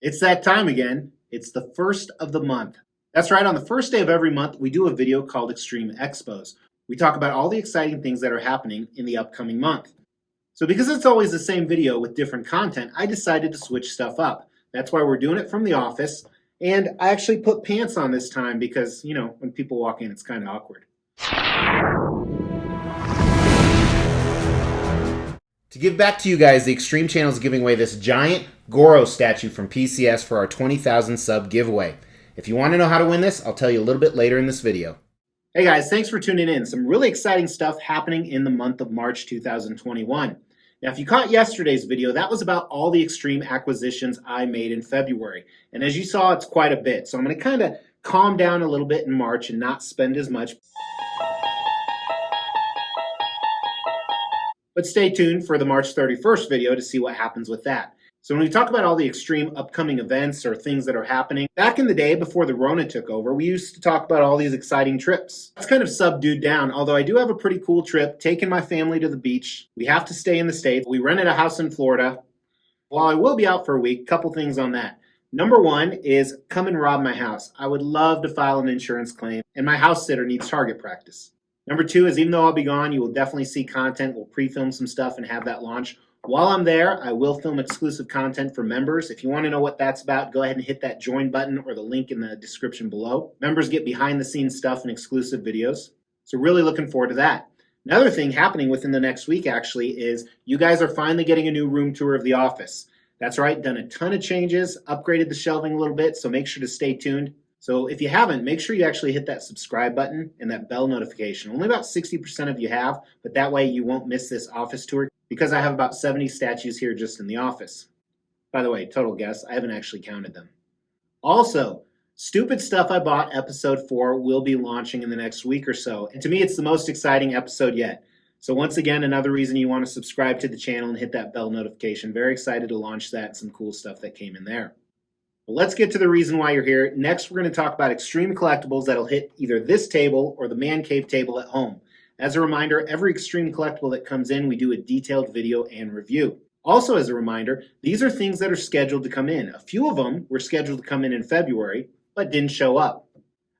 It's that time again. It's the first of the month. That's right, on the first day of every month, we do a video called Extreme Expos. We talk about all the exciting things that are happening in the upcoming month. So, because it's always the same video with different content, I decided to switch stuff up. That's why we're doing it from the office. And I actually put pants on this time because, when people walk in, it's kind of awkward. To give back to you guys, the Extreme Channel is giving away this giant Goro statue from PCS for our 20,000 sub giveaway. If you want to know how to win this, I'll tell you a little bit later in this video. Hey guys, thanks for tuning in. Some really exciting stuff happening in the month of March 2021. Now, if you caught yesterday's video, that was about all the Extreme acquisitions I made in February. And as you saw, it's quite a bit. So I'm going to kind of calm down a little bit in March and not spend as much. But stay tuned for the March 31st video to see what happens with that. So when we talk about all the Extreme upcoming events or things that are happening, back in the day before the Rona took over, we used to talk about all these exciting trips. That's kind of subdued down, although I do have a pretty cool trip, taking my family to the beach. We have to stay in the States. We rented a house in Florida. While I will be out for a week, couple things on that. Number one is come and rob my house. I would love to file an insurance claim, and my house sitter needs target practice. Number two is even though I'll be gone, you will definitely see content. We'll pre-film some stuff and have that launch. While I'm there, I will film exclusive content for members. If you want to know what that's about, go ahead and hit that join button or the link in the description below. Members get behind the scenes stuff and exclusive videos. So really looking forward to that. Another thing happening within the next week actually is you guys are finally getting a new room tour of the office. That's right, done a ton of changes, upgraded the shelving a little bit, so make sure to stay tuned. So if you haven't, make sure you actually hit that subscribe button and that bell notification. Only about 60% of you have, but that way you won't miss this office tour because I have about 70 statues here just in the office. By the way, total guess, I haven't actually counted them. Also, Stupid Stuff I Bought episode 4 will be launching in the next week or so. And to me, it's the most exciting episode yet. So once again, another reason you want to subscribe to the channel and hit that bell notification. Very excited to launch that and some cool stuff that came in there. But let's get to the reason why you're here. Next, we're going to talk about Extreme collectibles that'll hit either this table or the man cave table at home. As a reminder, every Extreme collectible that comes in, we do a detailed video and review. Also, as a reminder, these are things that are scheduled to come in. A few of them were scheduled to come in February, but didn't show up.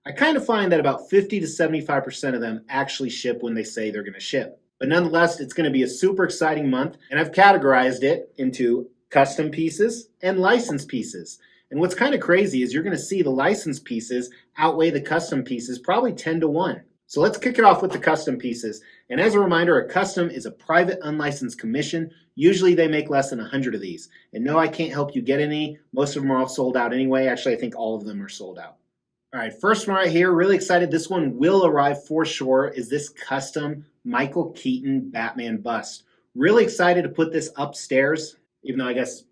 I kind of find that about 50 to 75% of them actually ship when they say they're going to ship. But nonetheless, it's going to be a super exciting month, and I've categorized it into custom pieces and licensed pieces. And what's kind of crazy is you're going to see the licensed pieces outweigh the custom pieces probably 10 to 1. So let's kick it off with the custom pieces. And as a reminder, a custom is a private unlicensed commission. Usually they make less than 100 of these. And no, I can't help you get any. Most of them are all sold out anyway. Actually, I think all of them are sold out. All right, first one right here, really excited. This one will arrive for sure, is this custom Michael Keaton Batman bust. Really excited to put this upstairs, even though I guess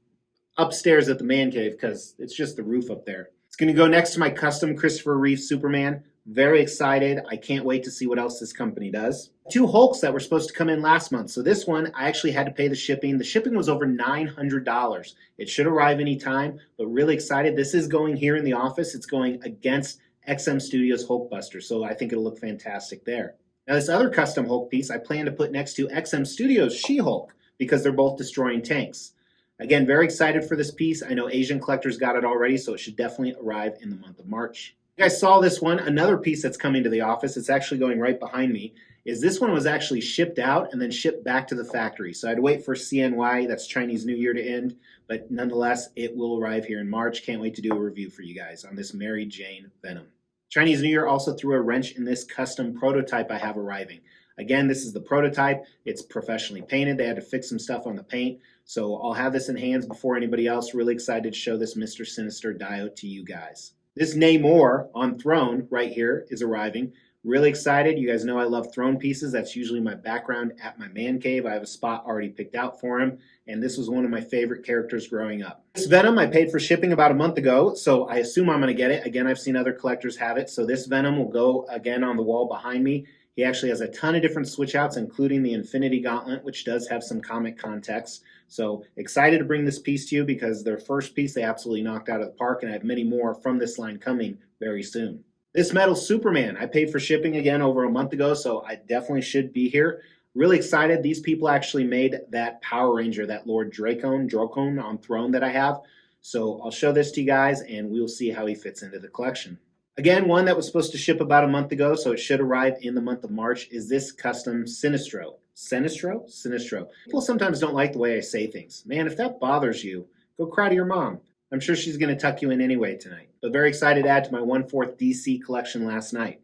upstairs at the man cave because it's just the roof up there. It's going to go next to my custom Christopher Reeve Superman. Very excited. I can't wait to see what else this company does. 2 Hulks that were supposed to come in last month. So this one, I actually had to pay the shipping. The shipping was over $900. It should arrive anytime, but really excited. This is going here in the office. It's going against XM Studios Hulkbuster, so I think it'll look fantastic there. Now this other custom Hulk piece I plan to put next to XM Studios She-Hulk because they're both destroying tanks. Again, very excited for this piece. I know Asian collectors got it already, so it should definitely arrive in the month of March. You guys saw this one. Another piece that's coming to the office, it's actually going right behind me, is this one was actually shipped out and then shipped back to the factory. So I'd wait for CNY, that's Chinese New Year, to end, but nonetheless, it will arrive here in March. Can't wait to do a review for you guys on this Mary Jane Venom. Chinese New Year also threw a wrench in this custom prototype I have arriving. Again, this is the prototype. It's professionally painted. They had to fix some stuff on the paint. So I'll have this in hands before anybody else. Really excited to show this Mr. Sinister Dio to you guys. This Namor on Throne right here is arriving. Really excited. You guys know I love throne pieces. That's usually my background at my man cave. I have a spot already picked out for him. And this was one of my favorite characters growing up. This Venom I paid for shipping about a month ago, so I assume I'm going to get it. Again, I've seen other collectors have it. So this Venom will go again on the wall behind me. He actually has a ton of different switch outs, including the Infinity Gauntlet, which does have some comic context. So excited to bring this piece to you because their first piece they absolutely knocked out of the park, and I have many more from this line coming very soon. This metal Superman, I paid for shipping again over a month ago, so I definitely should be here. Really excited. These people actually made that Power Ranger, that Lord Dracon on Throne that I have. So I'll show this to you guys and we'll see how he fits into the collection. Again, one that was supposed to ship about a month ago, so it should arrive in the month of March, is this custom Sinestro. Sinestro? Sinestro. People sometimes don't like the way I say things. Man, if that bothers you, go cry to your mom. I'm sure she's going to tuck you in anyway tonight. But very excited to add to my 1/4 DC collection last night.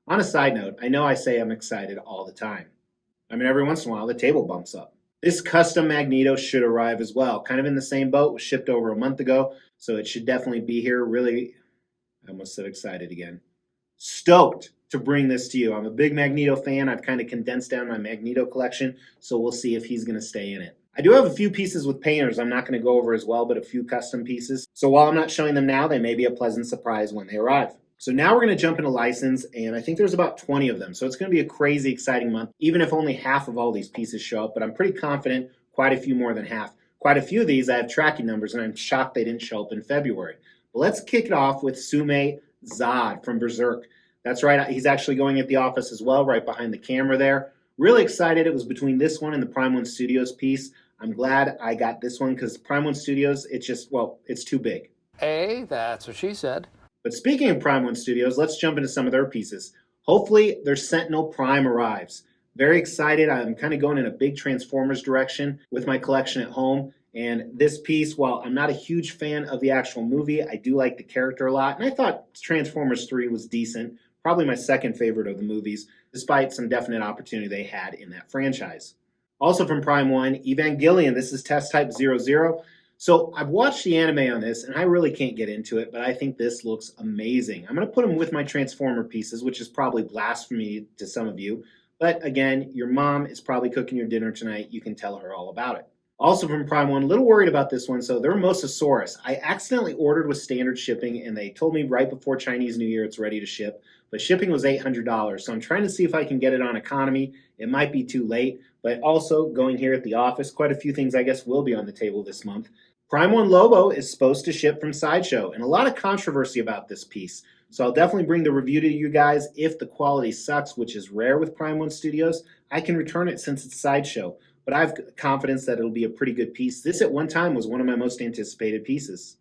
On a side note, I know I say I'm excited all the time. I mean, every once in a while, the table bumps up. This custom Magneto should arrive as well. Kind of in the same boat, was shipped over a month ago, so it should definitely be here. Really, I almost said excited again. Stoked to bring this to you. I'm a big Magneto fan. I've kind of condensed down my Magneto collection, so we'll see if he's going to stay in it. I do have a few pieces with painters I'm not going to go over as well, but a few custom pieces. So while I'm not showing them now, they may be a pleasant surprise when they arrive. So now we're going to jump into license, and I think there's about 20 of them. So it's going to be a crazy exciting month, even if only half of all these pieces show up. But I'm pretty confident quite a few more than half. Quite a few of these I have tracking numbers, and I'm shocked they didn't show up in February. But let's kick it off with Sume Zod from Berserk. That's right, he's actually going at the office as well, right behind the camera there. Really excited. It was between this one and the Prime One Studios piece. I'm glad I got this one because Prime One Studios, it's just, well, it's too big. Hey, that's what she said. But speaking of Prime One Studios, let's jump into some of their pieces. Hopefully, their Sentinel Prime arrives. Very excited. I'm kind of going in a big Transformers direction with my collection at home. And this piece, while I'm not a huge fan of the actual movie, I do like the character a lot. And I thought Transformers 3 was decent. Probably my second favorite of the movies, despite some definite opportunity they had in that franchise. Also from Prime One, Evangelion. This is Test Type 00. So I've watched the anime on this, and I really can't get into it, but I think this looks amazing. I'm going to put them with my Transformer pieces, which is probably blasphemy to some of you. But again, your mom is probably cooking your dinner tonight. You can tell her all about it. Also from Prime One, a little worried about this one. So they're Mosasaurus. I accidentally ordered with standard shipping, and they told me right before Chinese New Year it's ready to ship. But shipping was $800. So I'm trying to see if I can get it on economy. It might be too late. But also going here at the office, quite a few things I guess will be on the table this month. Prime One Lobo is supposed to ship from Sideshow, and a lot of controversy about this piece. So I'll definitely bring the review to you guys. If the quality sucks, which is rare with Prime One Studios, I can return it since it's Sideshow. But I have confidence that it'll be a pretty good piece. This at one time was one of my most anticipated pieces.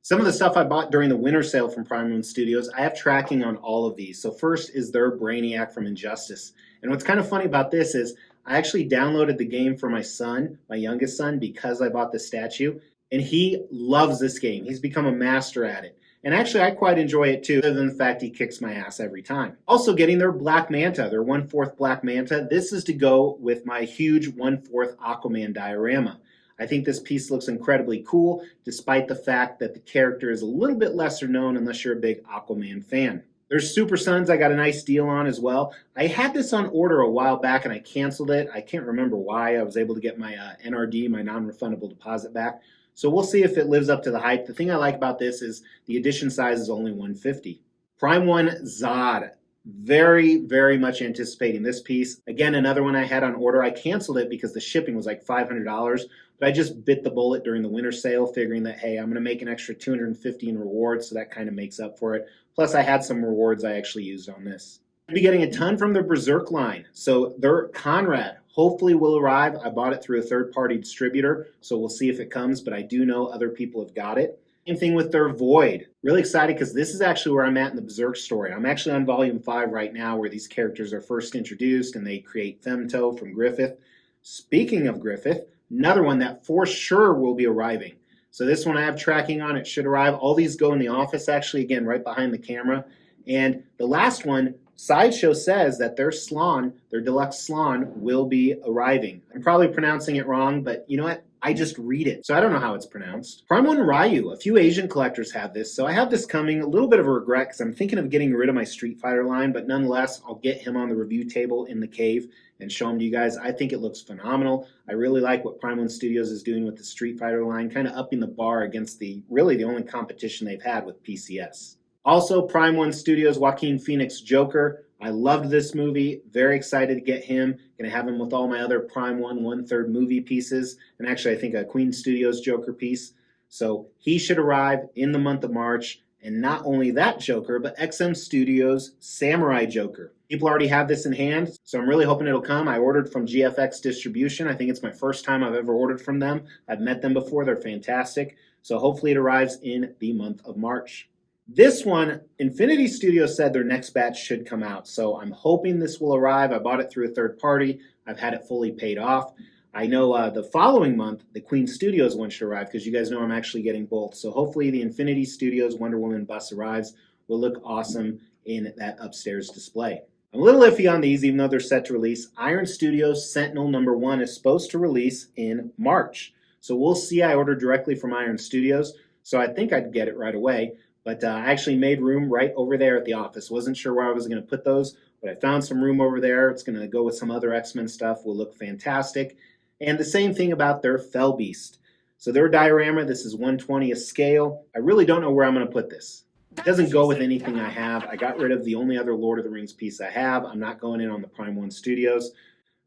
Some of the stuff I bought during the winter sale from Prime One Studios, I have tracking on all of these. So first is their Brainiac from Injustice. And what's kind of funny about this is I actually downloaded the game for my son, my youngest son, because I bought the statue. And he loves this game. He's become a master at it. And actually, I quite enjoy it too, other than the fact he kicks my ass every time. Also getting their Black Manta, their 1/4 Black Manta. This is to go with my huge 1/4 Aquaman diorama. I think this piece looks incredibly cool, despite the fact that the character is a little bit lesser known unless you're a big Aquaman fan. There's Super Sons I got a nice deal on as well. I had this on order a while back and I canceled it. I can't remember why. I was able to get my NRD, my non-refundable deposit back. So we'll see if it lives up to the hype. The thing I like about this is the edition size is only 150. Prime One Zod. Very, very much anticipating this piece. Again, another one I had on order. I canceled it because the shipping was like $500, but I just bit the bullet during the winter sale, figuring that, hey, I'm going to make an extra $250 in rewards, so that kind of makes up for it. Plus, I had some rewards I actually used on this. I'll be getting a ton from their Berserk line. So their Conrad hopefully will arrive. I bought it through a third-party distributor, so we'll see if it comes, but I do know other people have got it. Same thing with their Void. Really excited because this is actually where I'm at in the Berserk story. I'm actually on volume 5 right now where these characters are first introduced and they create Femto from Griffith. Speaking of Griffith, another one that for sure will be arriving. So this one I have tracking on. It should arrive. All these go in the office actually, again, right behind the camera. And the last one, Sideshow says that their Slon, their deluxe Slon, will be arriving. I'm probably pronouncing it wrong, but you know what? I just read it, so I don't know how it's pronounced. Prime One Ryu. A few Asian collectors have this, so I have this coming. A little bit of a regret because I'm thinking of getting rid of my Street Fighter line, but nonetheless, I'll get him on the review table in the cave and show him to you guys. I think it looks phenomenal. I really like what Prime One Studios is doing with the Street Fighter line, kind of upping the bar against really the only competition they've had with PCS. Also, Prime One Studios Joaquin Phoenix Joker. I loved this movie. Very excited to get him. Going to have him with all my other Prime One 1/3 movie pieces. And actually, I think a Queen Studios Joker piece. So he should arrive in the month of March. And not only that Joker, but XM Studios Samurai Joker. People already have this in hand, so I'm really hoping it'll come. I ordered from GFX Distribution. I think it's my first time I've ever ordered from them. I've met them before. They're fantastic. So hopefully it arrives in the month of March. This one, Infinity Studios said their next batch should come out. So I'm hoping this will arrive. I bought it through a third party. I've had it fully paid off. I know the following month, the Queen Studios one should arrive because you guys know I'm actually getting both. So hopefully the Infinity Studios Wonder Woman bus arrives. Will look awesome in that upstairs display. I'm a little iffy on these, even though they're set to release. Iron Studios Sentinel #1 is supposed to release in March. So we'll see. I ordered directly from Iron Studios, so I think I'd get it right away. But I actually made room right over there at the office. Wasn't sure where I was going to put those, but I found some room over there. It's going to go with some other X-Men stuff. Will look fantastic. And the same thing about their Fell Beast. So their diorama, this is 1/20th scale. I really don't know where I'm going to put this. It doesn't go with anything I have. I got rid of the only other Lord of the Rings piece I have. I'm not going in on the Prime One Studios.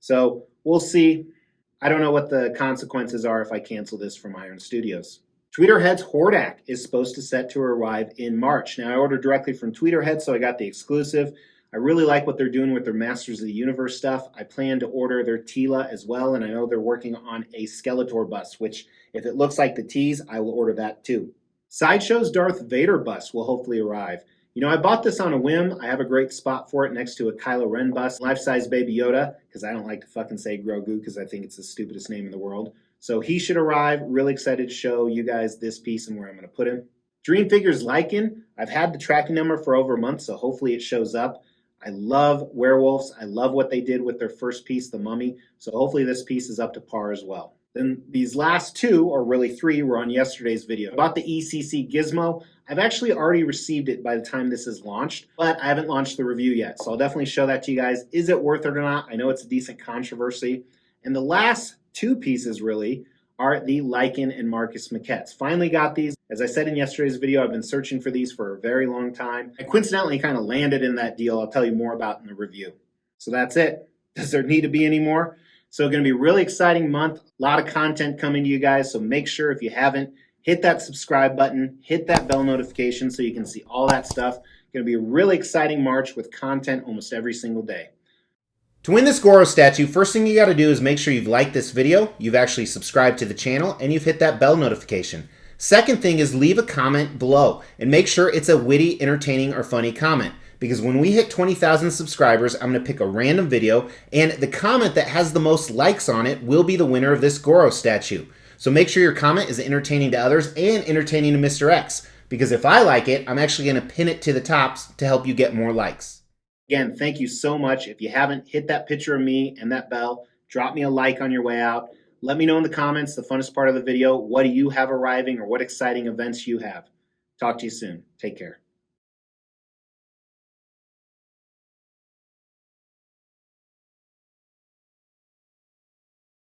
So we'll see. I don't know what the consequences are if I cancel this from Iron Studios. Tweeterhead's Hordak is supposed to set to arrive in March. Now I ordered directly from Tweeterhead, so I got the exclusive. I really like what they're doing with their Masters of the Universe stuff. I plan to order their Tila as well, and I know they're working on a Skeletor bust, which if it looks like the tease, I will order that too. Sideshow's Darth Vader bust will hopefully arrive. You know, I bought this on a whim. I have a great spot for it next to a Kylo Ren bust, life-size Baby Yoda, because I don't like to fucking say Grogu because I think it's the stupidest name in the world. So he should arrive. Really excited to show you guys this piece and where I'm going to put him. Dream Figures Lycan. I've had the tracking number for over a month, so hopefully it shows up. I love werewolves. I love what they did with their first piece, the Mummy. So hopefully this piece is up to par as well. Then these last two, or really three, were on yesterday's video. I bought the ECC Gizmo. I've actually already received it by the time this is launched, but I haven't launched the review yet. So I'll definitely show that to you guys. Is it worth it or not? I know it's a decent controversy. And the last two pieces really are the Lycan and Marcus maquettes. Finally got these. As I said in yesterday's video, I've been searching for these for a very long time. I coincidentally kind of landed in that deal I'll tell you more about in the review. So that's it. Does there need to be any more? So going to be a really exciting month. A lot of content coming to you guys. So make sure if you haven't, hit that subscribe button, hit that bell notification so you can see all that stuff. Going to be a really exciting March with content almost every single day. To win this Goro statue, first thing you got to do is make sure you've liked this video, you've actually subscribed to the channel, and you've hit that bell notification. Second thing is leave a comment below and make sure it's a witty, entertaining, or funny comment. Because when we hit 20,000 subscribers, I'm going to pick a random video, and the comment that has the most likes on it will be the winner of this Goro statue. So make sure your comment is entertaining to others and entertaining to Mr. X. Because if I like it, I'm actually going to pin it to the tops to help you get more likes. Again, thank you so much. If you haven't, hit that picture of me and that bell. Drop me a like on your way out. Let me know in the comments, the funnest part of the video, what do you have arriving or what exciting events you have. Talk to you soon. Take care.